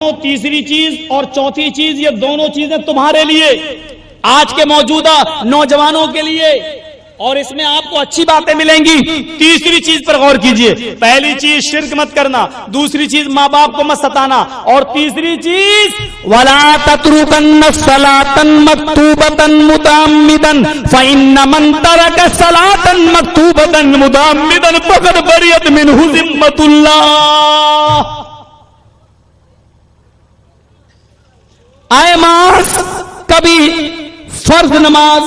تیسری چیز اور چوتھی چیز، یہ دونوں چیزیں تمہارے لیے، آج کے موجودہ نوجوانوں کے لیے، اور اس میں آپ کو اچھی باتیں ملیں گی۔ تیسری چیز پر غور کیجئے، پہلی چیز شرک مت کرنا، دوسری چیز ماں باپ کو مت ستانا، اور تیسری چیز وَلَا تَتْرُكَنَّ الصَّلَاةَ مَكْتُوبَةً مُتَعَمِّدًا فَإِنَّ مَنْ تَرَكَ الصَّلَاةَ مَكْتُوبَةً مُتَعَمِّدًا فَقَدْ بَرِئَتْ مِنْهُ ذِمَّةُ اللَّهِ۔ آئے ماس کبھی فرض نماز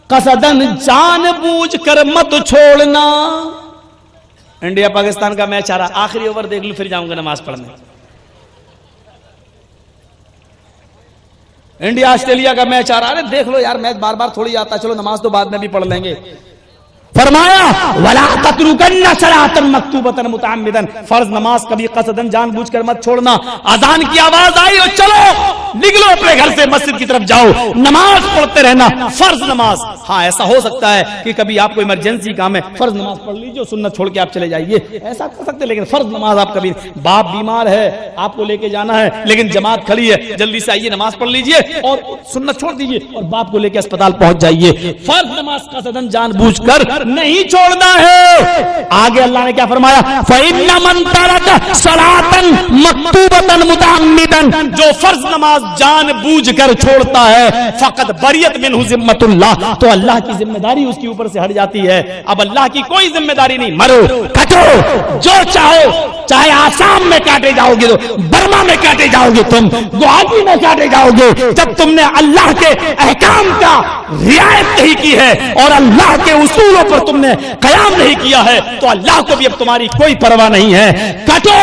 قصدن جان بوجھ کر مت چھوڑنا۔ انڈیا پاکستان کا میچ آ رہا، آخری اوور دیکھ لوں پھر جاؤں گا نماز پڑھنے۔ انڈیا آسٹریلیا کا میچ آ رہا ہے، دیکھ لو یار، میچ بار بار تھوڑی آتا، چلو نماز تو بعد میں بھی پڑھ لیں گے۔ فرمایا وَلَا تَتْرُكَنَّ صَلَاةً مَكْتُوبَةً مُتَعَمِّدًا، فرض نماز کبھی قصدن جان بوجھ کر مت چھوڑنا۔ اذان کی آواز آئی اور چلو نکلو اپنے گھر سے مسجد کی طرف جاؤ، نماز پڑھتے رہنا، فرض نماز۔ ہاں ایسا ہو سکتا ہے کہ کبھی آپ کو ایمرجنسی کام ہے، فرض نماز پڑھ لیجیے، سنت چھوڑ کے آپ چلے جائیے، ایسا کر سکتے، لیکن فرض نماز آپ کبھی، باپ بیمار ہے آپ کو لے کے جانا ہے لیکن جماعت کھڑی ہے، جلدی سے آئیے نماز پڑھ لیجیے اور سنت چھوڑ دیجیے اور باپ کو لے کے اسپتال پہنچ جائیے۔ فرض نماز قصدن جان بوجھ کر نہیں چھوڑنا ہے۔ آگے اللہ نے کیا فرمایا؟ فَإِنَّ مَن تَرَكَ صَلَاةً مَكْتُوبَةً مُتَعَمِّدًا، جو فرض نماز جان بوجھ کر چھوڑتا ہے، فقط بریت منہ ذمۃ اللہ، تو اللہ کی ذمہ داری اس کے اوپر سے ہٹ جاتی ہے۔ اب اللہ کی کوئی ذمہ داری نہیں، مرو کٹو جو چاہو، چاہے آسام میں کاٹے جاؤ گے، برما میں کاٹے جاؤ گے، تم گوہاٹی میں کاٹے جاؤ گے، جب تم نے اللہ کے احکام کا رعایت نہیں کی ہے اور اللہ کے اصولوں پر تم نے قیام نہیں کیا ہے تو اللہ کو بھی اب تمہاری کوئی پرواہ نہیں ہے۔ کٹو،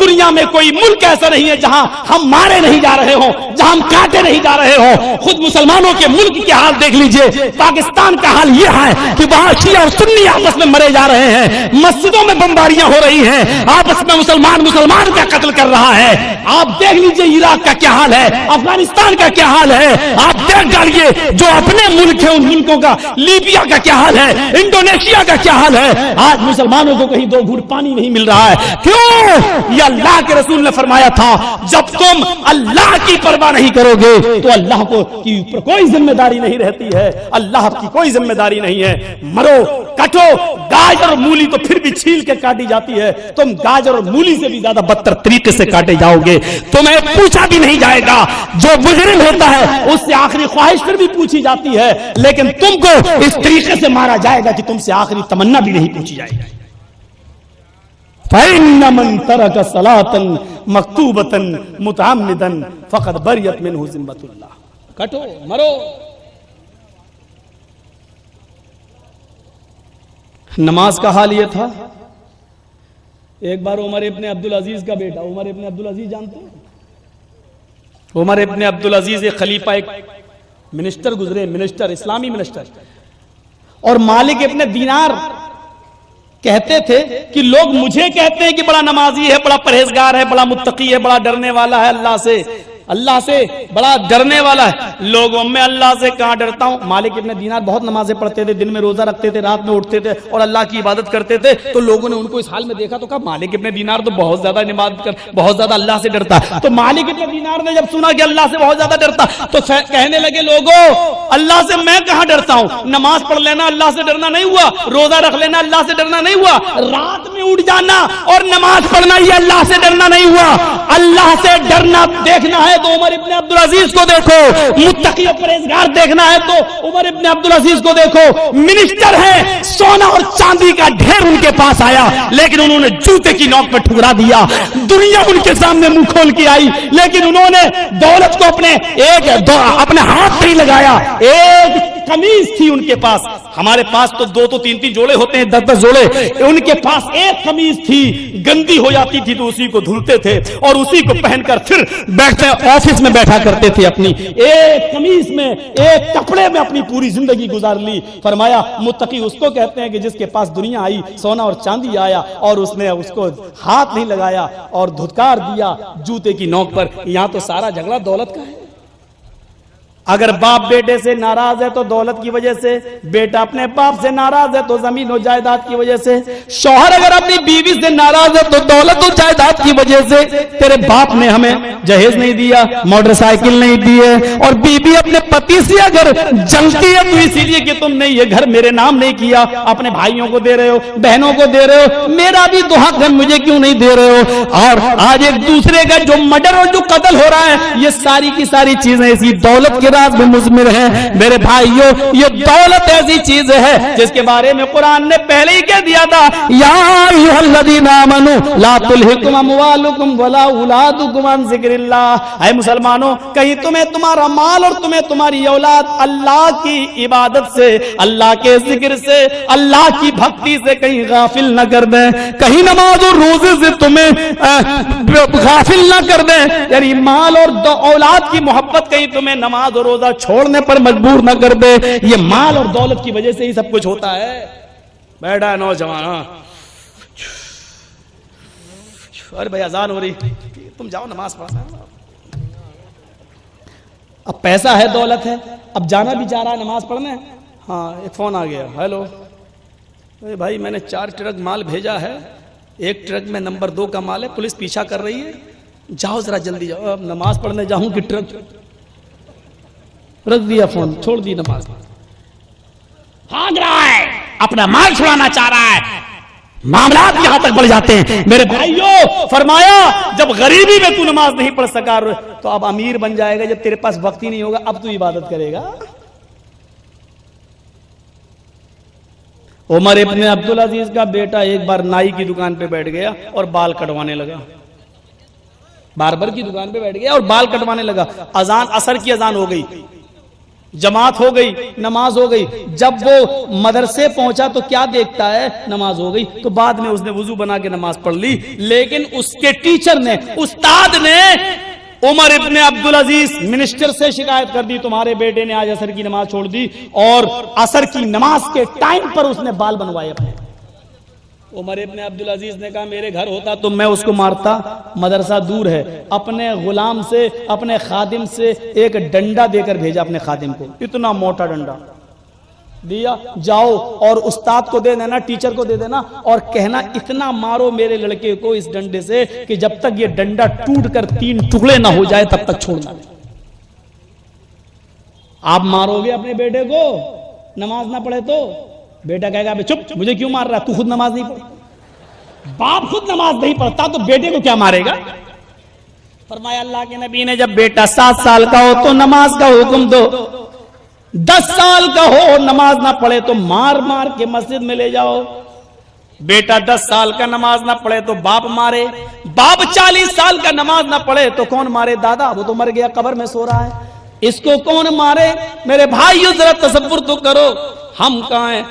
دنیا میں کوئی ملک ایسا نہیں ہے جہاں ہم مارے نہیں جا رہے ہوں، جہاں ہم کاٹے نہیں جا رہے ہوں۔ خود مسلمانوں کے ملک کے حال دیکھ لیجئے، پاکستان کا حال یہ ہے کہ وہاں شیعہ اور سنی آپس میں مرے جا رہے ہیں، مسجدوں میں بمباریاں ہو رہی ہیں، آپس میں مسلمان کا قتل کر رہا ہے۔ آپ دیکھ لیجئے عراق کا کیا حال ہے، افغانستان کا کیا حال ہے، آپ دیکھ ڈالیے جو اپنے ملک ہیں ان ملکوں کا، لیبیا کا کیا حال ہے، انڈونیشیا کا کیا حال ہے۔ آج مسلمانوں کو کہیں دو گھوٹ پانی نہیں مل رہا ہے، کیوں؟ یہ اللہ کے رسول نے فرمایا تھا جب تم اللہ کی پرواہ نہیں کرو گے تو اللہ کو کی اوپر کوئی ذمہ داری نہیں رہتی ہے، اللہ کی کوئی ذمہ داری نہیں ہے۔ مرو کٹو، گاجر اور مولی تو پھر بھی چھیل کے کاٹی جاتی ہے، تم گاجر اور مولی سے بھی زیادہ بدتر طریقے سے کاٹے جاؤ گے، تمہیں پوچھا بھی نہیں جائے گا۔ جو مجرم ہوتا ہے اس سے آخری خواہش پھر بھی پوچھی جاتی ہے، لیکن تم کو اس طریقے سے مارا جائے گا کہ تم سے آخری تمنا بھی نہیں پوچھی جائے گی۔ فَإِنَّ مَن تَرَكَ صَلَاةً مَكْتُوبَةً مُتَعَمِّدًا فَقَدْ بَرِئَتْ مِنْهُ ذِمَّةُ اللَّهِ۔ کٹو مرو۔ نماز کا حال یہ تھا، ایک بار عمر ابن عبدالعزیز کا بیٹا، عمر ابن عبدالعزیز جانتے ہیں؟ عمر ابن عبدالعزیز ایک خلیفہ، ایک منسٹر گزرے، منسٹر، اسلامی منسٹر، اور مالک ابن دینار کہتے تھے کہ لوگ مجھے کہتے ہیں کہ بڑا نمازی ہے، بڑا پرہیزگار ہے، بڑا متقی ہے، بڑا ڈرنے والا ہے، اللہ سے بڑا ڈرنے والا ہے، لوگوں میں اللہ سے کہاں ڈرتا ہوں۔ مالک ابن دینار بہت نمازیں پڑھتے تھے، دن میں روزہ رکھتے تھے، رات میں اٹھتے تھے اور اللہ کی عبادت کرتے تھے، تو لوگوں نے ان کو اس حال میں دیکھا تو کہا مالک ابن دینار تو بہت زیادہ اللہ سے ڈرتا ہے۔ تو مالک ابن دینار نے جب سنا کہ اللہ سے بہت زیادہ ڈرتا تو کہنے لگے لوگوں اللہ سے میں کہاں ڈرتا ہوں، نماز پڑھ لینا اللہ سے ڈرنا نہیں ہوا، روزہ رکھ لینا اللہ سے ڈرنا نہیں ہوا، رات میں اٹھ جانا اور نماز پڑھنا یہ اللہ سے ڈرنا نہیں ہوا۔ اللہ سے ڈرنا دیکھنا ہے تو عمر ابن عبدالعزیز کو دیکھو، متقی و پرہیزگار دیکھنا ہے تو عمر ابن عبدالعزیز کو دیکھو۔ منسٹر ہے، سونا اور چاندی کا ڈھیر ان کے پاس آیا لیکن انہوں نے جوتے کی نوک پہ ٹھکرا دیا، دنیا ان کے سامنے منہ کھول کے آئی لیکن انہوں نے دولت کو اپنے ہاتھ نہیں لگایا۔ ایک قمیض تھی ان کے پاس، ہمارے پاس تو دو تین جوڑے ہوتے ہیں، 10 جوڑے، ان کے پاس ایک قمیض تھی، گندی ہو جاتی تھی تو اسی کو دھلتے تھے اور اسی کو پہن کر پھر بیٹھتے آفس میں بیٹھا کرتے تھے، اپنی ایک قمیض میں ایک کپڑے میں اپنی پوری زندگی گزار لی۔ فرمایا متقی اس کو کہتے ہیں کہ جس کے پاس دنیا آئی، سونا اور چاندی آیا اور اس نے اس کو ہاتھ نہیں لگایا اور دھتکار دیا جوتے کی نوک پر۔ یہاں تو سارا جھگڑا دولت کا ہے، اگر باپ بیٹے سے ناراض ہے تو دولت کی وجہ سے، بیٹا اپنے باپ سے ناراض ہے تو زمین و جائیداد کی وجہ سے، شوہر اگر اپنی بیوی سے ناراض ہے تو دولت و جائیداد کی وجہ سے، تیرے باپ نے ہمیں جہیز نہیں دیا، موٹر سائیکل نہیں دی ہے، اور بیوی اپنے پتی سے اگر جلتی ہے تو اسی لیے کہ تم نے یہ گھر میرے نام نہیں کیا، اپنے بھائیوں کو دے رہے ہو، بہنوں کو دے رہے ہو، میرا بھی تو حق ہے، مجھے کیوں نہیں دے رہے ہو؟ اور آج ایک دوسرے کا جو مرڈر اور جو قتل ہو رہا ہے، یہ ساری کی ساری چیزیں اسی دولت کے راز میں مضمر ہیں۔ میرے بھائیوں، یہ دولت ایسی چیز ہے جس کے بارے میں قرآن نے پہلے ہی کہہ دیا تھا، یا ایھا الذین آمنوا لا تلھکم اموالکم ولا اولادکم عن ذکر اللہ۔ اے مسلمانوں، کہیں تمہیں تمہارا مال اور تمہیں تمہاری اولاد اللہ کی عبادت سے، اللہ کے ذکر سے، اللہ کی بھکتی سے کہیں غافل نہ کر دیں، کہیں نماز اور روزے سے تمہیں غافل نہ کر دیں، یعنی مال اور اولاد کی محبت کہیں تمہیں نماز اور روزہ چھوڑنے پر مجبور نہ کر دے۔ یہ مال اور دولت کی وجہ سے ہی سب کچھ ہوتا ہے۔ بیٹھا ہے نوجوان، ارے بھائی اذان ہو رہی، تم جاؤ نماز پڑھنا ہے۔ اب پیسہ ہے، دولت ہے، اب جانا بھی چاہ رہا ہے نماز پڑھنے۔ ہاں ایک فون آ گیا، ہیلو بھائی میں نے 4 ٹرک مال بھیجا ہے، 1 ٹرک میں نمبر 2 کا مال ہے، پولیس پیچھا کر رہی ہے، جاؤ ذرا جلدی جاؤ۔ اب نماز پڑھنے جاؤں کہ ٹرک رکھ دیا، فون چھوڑ دی، نماز بھاگ رہا ہے، اپنا مال چھڑانا چاہ رہا ہے، معاملات یہاں تک بڑھ جاتے ہیں۔ میرے بھائیوں، فرمایا جب غریبی میں تو نماز نہیں پڑھ سکا تو اب امیر بن جائے گا، جب تیرے پاس وقت ہی نہیں ہوگا اب تو عبادت کرے گا۔ عمر ابن عبدالعزیز کا بیٹا ایک بار نائی کی دکان پہ بیٹھ گیا اور بال کٹوانے لگا، باربر کی دکان پہ بیٹھ گیا اور بال کٹوانے لگا۔ اذان عصر کی اذان ہو گئی، جماعت ہو گئی، نماز ہو گئی۔ جب وہ مدرسے پہنچا تو کیا دیکھتا ہے؟ نماز ہو گئی۔ تو بعد میں اس نے وضو بنا کے نماز پڑھ لی، لیکن اس کے ٹیچر نے، استاد نے عمر ابن عبدالعزیز منسٹر سے شکایت کر دی، تمہارے بیٹے نے آج عصر کی نماز چھوڑ دی، اور عصر کی نماز کے ٹائم پر اس نے بال بنوائے اپنے۔ عمر ابن عبدالعزیز نے کہا میرے گھر ہوتا تو میں اس کو مارتا، مدرسہ دور ہے۔ اپنے غلام سے، اپنے خادم سے ایک ڈنڈا دے کر بھیجا اپنے خادم کو، اتنا موٹا ڈنڈا دیا، جاؤ اور استاد کو دے دینا، ٹیچر کو دے دینا، اور کہنا اتنا مارو میرے لڑکے کو اس ڈنڈے سے کہ جب تک یہ ڈنڈا ٹوٹ کر 3 ٹکڑے نہ ہو جائے تب تک چھوڑنا نہیں۔ آپ مارو گے اپنے بیٹے کو نماز نہ پڑھے تو؟ بیٹا کہے گا چپ، مجھے کیوں مار رہا ہے، تو خود نماز نہیں پڑھ۔ باپ خود نماز نہیں پڑھتا تو بیٹے کو کیا مارے گا؟ فرمایا اللہ کے نبی نے جب بیٹا 7 سال کا ہو تو نماز کا حکم دو، 10 سال کا ہو اور نماز نہ پڑھے تو مار مار کے مسجد میں لے جاؤ۔ بیٹا 10 سال کا نماز نہ پڑھے تو باپ مارے، باپ 40 سال کا نماز نہ پڑھے تو کون مارے؟ دادا، وہ تو مر گیا، قبر میں سو رہا ہے، اس کو کون مارے؟ میرے بھائیو ذرا تصور تو کرو، ہم کہاں ہیں؟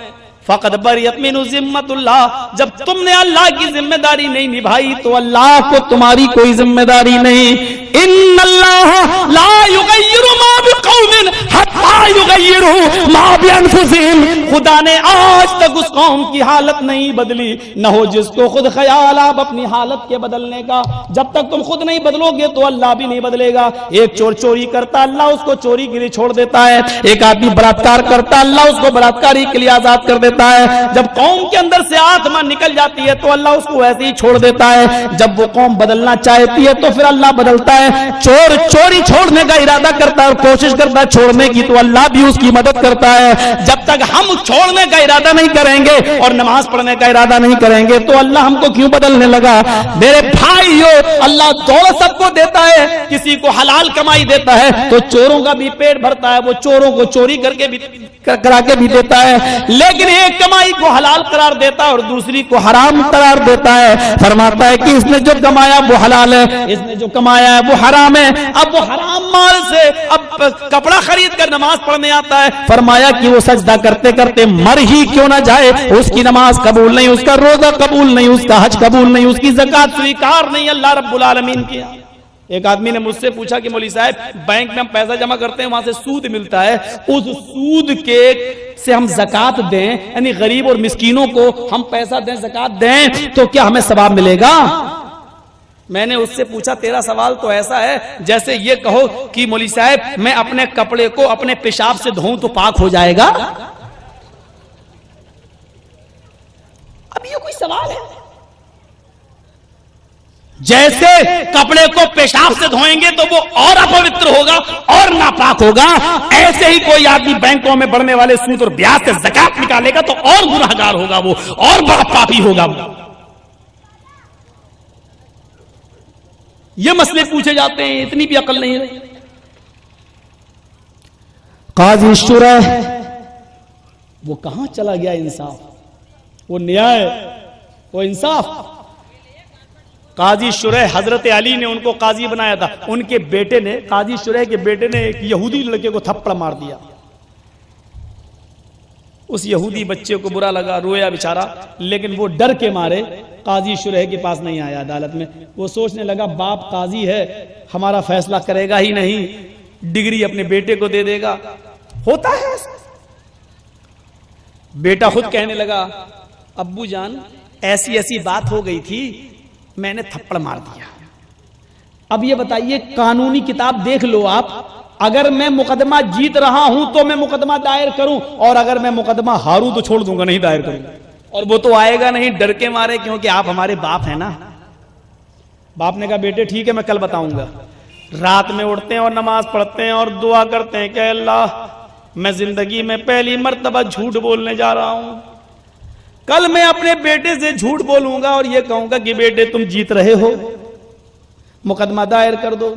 فقط بریت من ذمت اللہ، جب تم نے اللہ کی ذمہ داری نہیں نبھائی تو اللہ کو تمہاری کوئی ذمہ داری نہیں۔ ان اللہ لا یغیر ما بقوم حتی یغیروا ما بانفسہم، خدا نے آج تک اس قوم کی حالت نہیں بدلی، نہ ہو جس کو خود خیال آپ اپنی حالت کے بدلنے کا۔ جب تک تم خود نہیں بدلو گے تو اللہ بھی نہیں بدلے گا۔ ایک چور چوری کرتا، اللہ اس کو چوری کے لیے چھوڑ دیتا ہے۔ ایک آدمی بلاత్కాر کرتا، اللہ اس کو بلاత్కాری کے لیے آزاد کر دیتا ہے۔ جب قوم کے اندر سے آتما نکل جاتی ہے تو اللہ اس کو ایسے ہی چھوڑ دیتا ہے۔ جب وہ قوم بدلنا چاہتی ہے تو پھر اللہ بدلتا ہے۔ چور چوری چھوڑنے کا ارادہ کرتا ہے اور کوشش کرتا ہے چھوڑنے کی تو اللہ بھی اس کی مدد کرتا ہے۔ جب تک ہم چھوڑنے کا ارادہ نہیں کریں گے اور نماز پڑھنے کا ارادہ نہیں کریں گے تو اللہ ہم کو کیوں بدلنے لگا؟ میرے بھائیو، اللہ دولت سب کو دیتا ہے، کسی کو حلال کمائی دیتا ہے تو چوروں کا بھی پیٹ بھرتا ہے، وہ چوروں کو چوری کرا کے بھی دیتا ہے، لیکن ایک کمائی کو حلال قرار دیتا ہے اور دوسری کو حرام قرار دیتا ہے۔ فرماتا ہے کہ اس نے جو کمایا وہ حلال ہے، اس نے جو کمایا ہے وہ حرام ہے۔ اب وہ حرام مال سے اب کپڑا خرید کر نماز پڑھنے آتا ہے، فرمایا کہ وہ سجدہ کرتے کرتے مر ہی کیوں نہ جائے، اس کی نماز قبول نہیں، اس کا روزہ قبول نہیں، اس کا حج قبول نہیں، اس کی زکات سویکار نہیں اللہ رب العالمین کی۔ ایک آدمی نے مجھ سے پوچھا کہ مولوی صاحب بینک میں ہم پیسہ جمع کرتے ہیں، وہاں سے سود ملتا ہے، اس سود کے سے ہم زکات دیں، یعنی غریب اور مسکینوں کو ہم پیسہ دیں، زکات دیں تو کیا ہمیں ثواب ملے گا؟ میں نے اس سے پوچھا تیرا سوال تو ایسا ہے جیسے یہ کہو کہ مولوی صاحب میں اپنے کپڑے کو اپنے پیشاب سے دھوؤں تو پاک ہو جائے گا؟ اب یہ کوئی سوال ہے؟ جیسے کپڑے کو پیشاب سے دھوئیں گے تو وہ اور اپوتر ہوگا اور ناپاک ہوگا، ایسے ہی کوئی آدمی بینکوں میں بڑھنے والے سود اور بیاج سے زکات نکالے گا تو اور گناہگار ہوگا، وہ اور بڑا پاپی ہوگا۔ یہ مسئلے پوچھے جاتے ہیں، اتنی بھی عقل نہیں ہے۔ قاضی شرح وہ کہاں چلا گیا انصاف، وہ نیائے، وہ انصاف؟ قاضی شرح حضرت علی نے ان کو قاضی بنایا تھا، ان کے بیٹے نے، قاضی شرح کے بیٹے نے ایک یہودی لڑکے کو تھپڑ مار دیا۔ اس یہودی بچے کو برا لگا، رویا بیچارہ، لیکن وہ ڈر کے مارے قاضی شرح کے پاس نہیں آیا عدالت میں۔ وہ سوچنے لگا باپ قاضی ہے، ہمارا فیصلہ کرے گا ہی نہیں، ڈگری اپنے بیٹے کو دے دے گا۔ ہوتا ہے ایسا۔ بیٹا خود کہنے لگا ابو جان ایسی ایسی بات ہو گئی تھی، میں نے تھپڑ مار دیا۔ اب یہ بتائیے قانونی کتاب دیکھ لو آپ، اگر میں مقدمہ جیت رہا ہوں تو میں مقدمہ دائر کروں، اور اگر میں مقدمہ ہاروں تو چھوڑ دوں گا، نہیں دائر کروں گا۔ اور وہ تو آئے گا نہیں، ڈر کے مارے، کیونکہ آپ ہمارے باپ ہیں نا۔ باپ نے کہا بیٹے ٹھیک ہے میں کل بتاؤں گا۔ رات میں اٹھتے ہیں اور نماز پڑھتے ہیں اور دعا کرتے ہیں کہ اللہ میں زندگی میں پہلی مرتبہ جھوٹ بولنے جا رہا ہوں، کل میں اپنے بیٹے سے جھوٹ بولوں گا اور یہ کہوں گا کہ بیٹے تم جیت رہے ہو، مقدمہ دائر کر دو،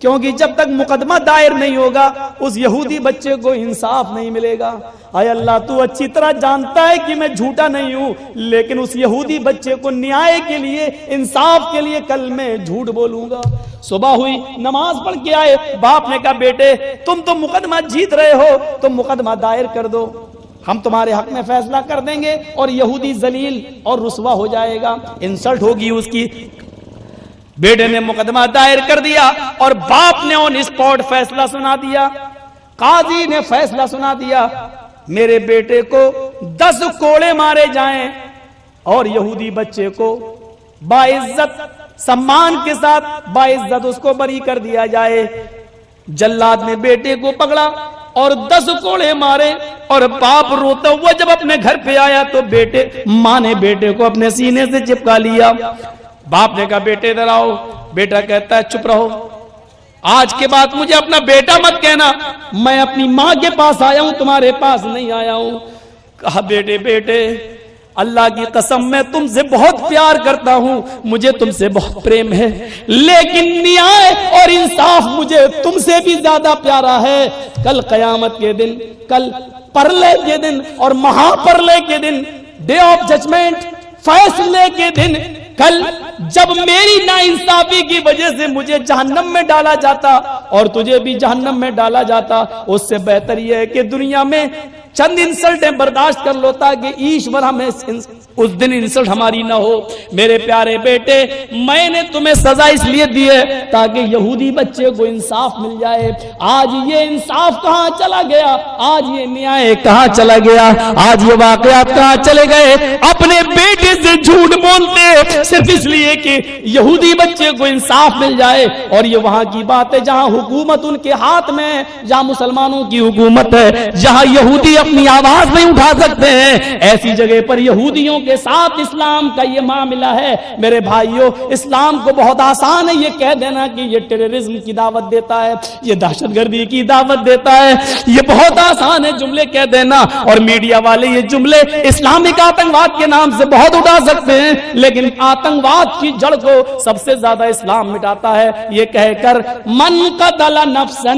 کیونکہ جب تک مقدمہ دائر نہیں ہوگا اس یہودی بچے کو انصاف نہیں ملے گا۔ اے اللہ تو اچھی طرح جانتا ہے کہ میں جھوٹا نہیں ہوں، لیکن اس یہودی بچے کو نیائے کے لیے، انصاف کے لیے کل میں جھوٹ بولوں گا۔ صبح ہوئی، نماز پڑھ کے آئے، باپ نے کہا بیٹے تم تو مقدمہ جیت رہے ہو، تم مقدمہ دائر کر دو، ہم تمہارے حق میں فیصلہ کر دیں گے، اور یہودی ذلیل اور رسوا ہو جائے گا، انسلٹ ہوگی اس کی۔ بیٹے نے مقدمہ دائر کر دیا اور باپ نے آن اسپاٹ فیصلہ سنا دیا۔ قاضی نے فیصلہ سنا دیا میرے بیٹے کو 10 کوڑے مارے جائیں اور یہودی بچے کو باعزت سمان کے ساتھ باعزت اس کو بری کر دیا جائے۔ جلاد نے بیٹے کو پکڑا اور 10 کوڑے مارے، اور باپ روتا ہوا جب اپنے گھر پہ آیا تو ماں نے بیٹے کو اپنے سینے سے چپکا لیا۔ باپ نے کہا بیٹے ادھر آؤ، بیٹا کہتا ہے چپ رہو، آج کے بعد مجھے اپنا بیٹا مت کہنا، میں اپنی ماں کے پاس آیا ہوں، تمہارے پاس نہیں آیا ہوں۔ کہا بیٹے اللہ کی قسم میں تم سے بہت پیار کرتا ہوں، مجھے تم سے بہت پریم ہے، لیکن نیائے اور انصاف مجھے تم سے بھی زیادہ پیارا ہے۔ کل قیامت کے دن، کل پرلے کے دن اور مہا پرلے کے دن، ڈے آف ججمنٹ، فیصلے کے دن، کل جب میری ناانصافی کی وجہ سے مجھے جہنم میں ڈالا جاتا اور تجھے بھی جہنم میں ڈالا جاتا، اس سے بہتر یہ ہے کہ دنیا میں چند انسلٹیں برداشت کر لو تاکہ ایشور ہمیں اس دن انسلٹ ہماری نہ ہو۔ میرے پیارے بیٹے میں نے تمہیں سزا اس لیے دی ہے تاکہ یہودی بچے کو انصاف مل جائے۔ آج یہ انصاف کہاں چلا گیا؟ آج یہ نیائے کہاں چلا گیا؟ آج یہ واقعات کہاں چلے گئے؟ اپنے بیٹے سے جھوٹ بولتے صرف اس لیے کہ یہودی بچے کو انصاف مل جائے، اور یہ وہاں کی بات ہے جہاں حکومت ان کے ہاتھ میں ہے، جہاں مسلمانوں کی حکومت ہے، جہاں یہودی اپنی آواز نہیں اٹھا سکتے ہیں، ایسی جگہ پر یہودیوں کے ساتھ اسلام کا یہ معاملہ ہے۔ میرے بھائیوں اسلام کو بہت آسان ہے یہ کہہ دینا کہ یہ ٹیررزم کی دعوت دیتا ہے، یہ دہشت گردی کی دعوت دیتا ہے، یہ بہت آسان ہے جملے کہہ دینا، اور میڈیا والے یہ جملے اسلامک آتنکواد کے نام سے بہت اٹھا سکتے ہیں، لیکن آتنکواد کی جڑ کو سب سے زیادہ اسلام مٹاتا ہے یہ کہہ کر من قتل نفسا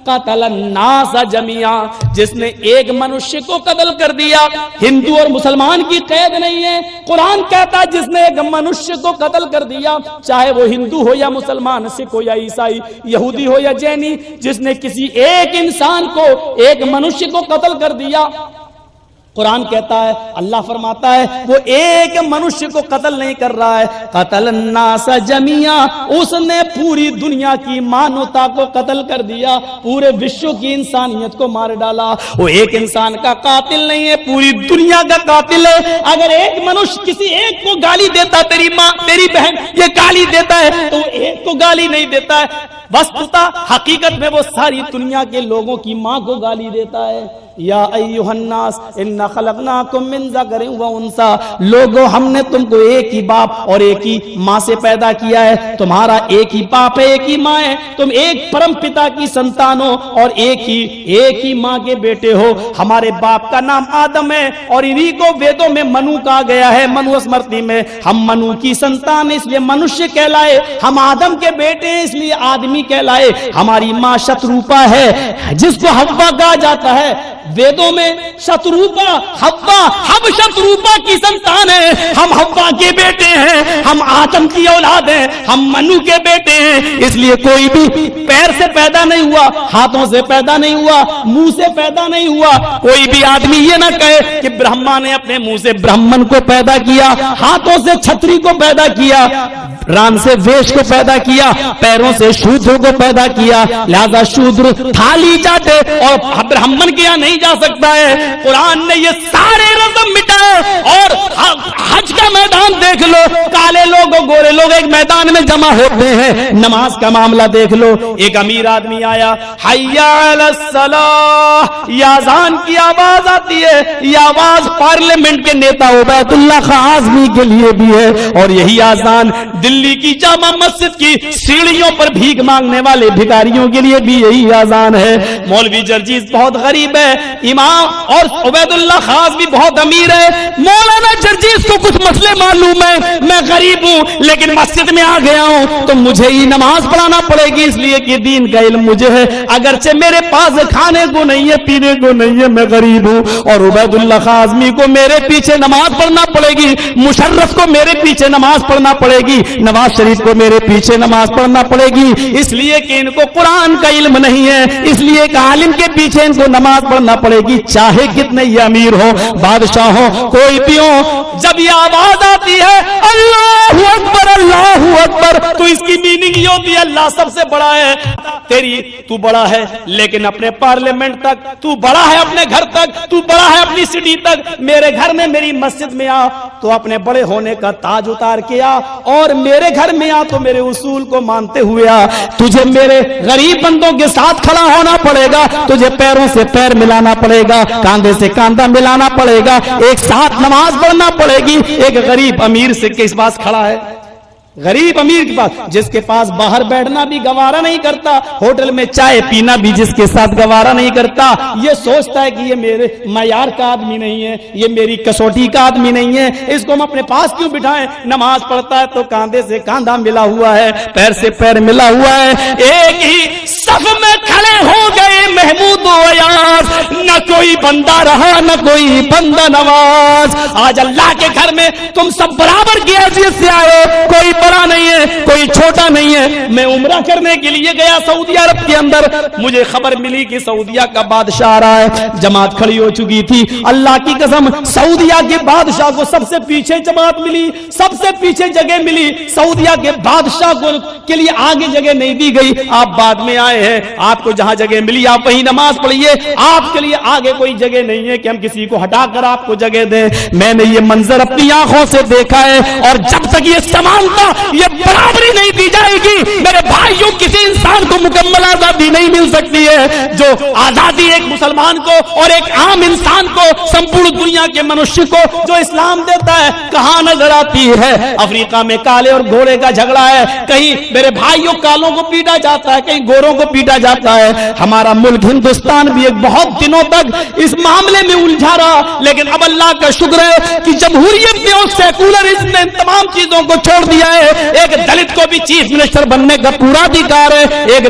قتل الناس جميعا، جس نے ایک منشیہ کو قتل کر دیا، ہندو اور مسلمان کی قید نہیں ہے، قرآن کہتا ہے جس نے ایک منشیہ کو قتل کر دیا، چاہے وہ ہندو ہو یا مسلمان، سکھ ہو یا عیسائی، یہودی ہو یا جینی، جس نے کسی ایک انسان کو، ایک منشیہ کو قتل کر دیا، قرآن کہتا ہے، اللہ فرماتا ہے وہ ایک منشیہ کو قتل نہیں کر رہا ہے، قتل الناس جميعا، اس نے پوری دنیا کی مانوتا کو قتل کر دیا، پورے وشو کی انسانیت کو مار ڈالا۔ وہ ایک انسان کا قاتل نہیں ہے، پوری دنیا کا قاتل ہے۔ اگر ایک منشیہ کسی ایک کو گالی دیتا، تیری ماں تیری بہن یہ گالی دیتا ہے، تو ایک کو گالی نہیں دیتا ہے، وسطتا حقیقت میں وہ ساری دنیا کے لوگوں کی ماں کو گالی دیتا ہے۔ یا ایھا الناس انا خلقناکم من ذکر و انثی، لوگو ہم نے تم کو ایک ہی باپ اور ایک ہی ماں سے پیدا کیا ہے، تمہارا ایک ہی باپ ہے، ایک ہی ماں ہے، تم ایک پرم پتا کی سنتان ہو اور ایک ہی ماں کے بیٹے ہو۔ ہمارے باپ کا نام آدم ہے اور انہی کو ویدوں میں منو کہا گیا ہے، منو اسمرتی میں ہم منو کی سنتان اس لیے منشیہ کہلائے، ہم آدم کے بیٹے ہیں اس لیے آدمی کہلائے۔ ہماری ماں شتروپا ہے جس کو حوا کہا جاتا ہے، ویدوں میں شتروپا حوا، ہم شتروپا کی سنتان ہیں، ہم حوا کے بیٹے ہیں، ہم آدم کی اولاد ہیں، ہم منو کے بیٹے ہیں۔ اس لیے کوئی بھی پیر سے پیدا نہیں ہوا، ہاتھوں سے پیدا نہیں ہوا، منہ سے پیدا نہیں ہوا۔ کوئی بھی آدمی یہ نہ کہے کہ برہما نے اپنے منہ سے برہمن کو پیدا کیا، ہاتھوں سے چھتری کو پیدا کیا، ران سے ویش کو پیدا کیا، پیروں سے شودر کو پیدا کیا، لہذا شودر تھالی چاٹے اور برہمن کیا نہیں جا سکتا ہے۔ قرآن نے یہ سارے رسم مٹائے، اور حج کا میدان دیکھ لو، کالے لوگ اور گورے لوگ ایک میدان میں جمع ہوتے ہیں۔ نماز کا معاملہ دیکھ لو، ایک امیر آدمی آیا، حی علی الصلاۃ، یہ اذان کی آواز آتی ہے، یہ آواز پارلیمنٹ کے نیتا عبید اللہ خان اعظمی کے لیے بھی ہے، اور یہی اذان دلی کی جامع مسجد کی سیڑھیوں پر بھیک مانگنے والے بھکاریوں کے لیے بھی یہی اذان ہے۔ مولوی جرجیز بہت غریب ہے، امام اور عبید اللہ خاص بھی بہت امیر ہے، مولانا جرجیز کو کچھ مسئلے معلوم ہے، میں غریب ہوں لیکن مسجد میں آ گیا ہوں تو مجھے ہی نماز پڑھانا پڑے گی، اس لیے کہ دین کا علم مجھے ہے، اگرچہ میرے پاس کھانے کو نہیں ہے، پینے کو نہیں ہے، میں غریب ہوں، اور عبید اللہ خاصمی کو میرے پیچھے نماز پڑھنا پڑے گی، مشرف کو میرے پیچھے نماز پڑھنا پڑے گی، نواز شریف کو میرے پیچھے نماز پڑھنا پڑے گی، اس لیے کہ ان کو قرآن کا علم نہیں ہے، اس لیے کہ عالم کے پیچھے ان کو نماز پڑھنا پڑے گی، چاہے کتنے ہی امیر ہو، بادشاہ ہو، کوئی بھی ہو۔ جب یہ آواز آتی ہے اللہ اکبر اللہ اکبر، تو اس کی میننگ یہ ہوتی ہے اللہ سب سے بڑا ہے، تو بڑا ہے لیکن اپنے پارلیمنٹ تک، تو بڑا ہے اپنے گھر تک، تو بڑا ہے اپنی سٹی تک، میرے گھر میں میری مسجد میں آ تو اپنے بڑے ہونے کا تاج اتار کے آ، اور میرے گھر میں آ تو میرے اصول کو مانتے ہوئے آ، تجھے میرے غریب بندوں کے ساتھ کھڑا ہونا پڑے گا، تجھے پیروں سے پیر ملانا پڑے گا، کاندھے سے کاندھا ملانا پڑے گا، ایک ساتھ نماز پڑھنا پڑے گی۔ ایک غریب امیر سے کس پاس کھڑا ہے، غریب امیر کے پاس، جس کے پاس باہر بیٹھنا بھی گوارا نہیں کرتا، ہوٹل میں چائے پینا بھی جس کے ساتھ گوارا نہیں کرتا، یہ سوچتا ہے کہ یہ میرے معیار کا آدمی نہیں ہے، یہ میری کسوٹی کا آدمی نہیں ہے، اس کو ہم اپنے پاس کیوں بٹھائیں۔ نماز پڑھتا ہے تو کاندھے سے کاندھا ملا ہوا ہے، پیر سے پیر ملا ہوا ہے، ایک ہی صف میں کھڑے ہو گئے محمود و ایاز، نہ کوئی بندہ رہا نہ کوئی بندہ نواز۔ آج اللہ کے گھر میں تم سب برابر کی حیثیت سے آئے، کوئی بڑا نہیں ہے کوئی چھوٹا نہیں ہے۔ میں عمرہ کرنے کے لیے گیا سعودی عرب کے اندر، مجھے خبر ملی کہ سعودیہ کا بادشاہ آ رہا ہے، جماعت کھڑی ہو چکی تھی، اللہ کی قسم سعودیہ کے بادشاہ کو سب سے پیچھے جماعت ملی، سب سے پیچھے جگہ ملی، سعودیہ کے بادشاہ کے لیے آگے جگہ نہیں دی گئی، آپ بعد میں آئے ہیں، آپ کو جہاں جگہ ملی آپ وہیں نماز پڑھیے، آپ کے لیے آگے کوئی جگہ نہیں ہے کہ ہم کسی کو ہٹا کر آپ کو جگہ دیں۔ میں نے یہ منظر اپنی آنکھوں سے دیکھا ہے، اور جب تک یہ سمانتا، یہ برابری نہیں دی جائے گی میرے بھائیوں، کسی انسان کو مکمل آزادی نہیں مل سکتی ہے۔ جو آزادی ایک مسلمان کو اور ایک عام انسان کو، سمپورن دنیا کے منشیہ کو جو اسلام دیتا ہے، کہاں نظر آتی ہے؟ افریقہ میں کالے اور گورے کا جھگڑا ہے، کہیں میرے بھائیوں کالوں کو پیٹا جاتا ہے، کہیں گوروں کو پیٹا جاتا ہے۔ ہمارا ملک ہندوستان بھی ایک بہت دنوں تک اس معاملے میں الجھا رہا، لیکن اب اللہ کا شکر ہے کہ جمہوریت نے اور سیکولرزم نے تمام چیزوں کو چھوڑ دیا ہے۔ ایک دلت کو بھی چیف منسٹر بننے کا پورا ادھیکار ہے، ایک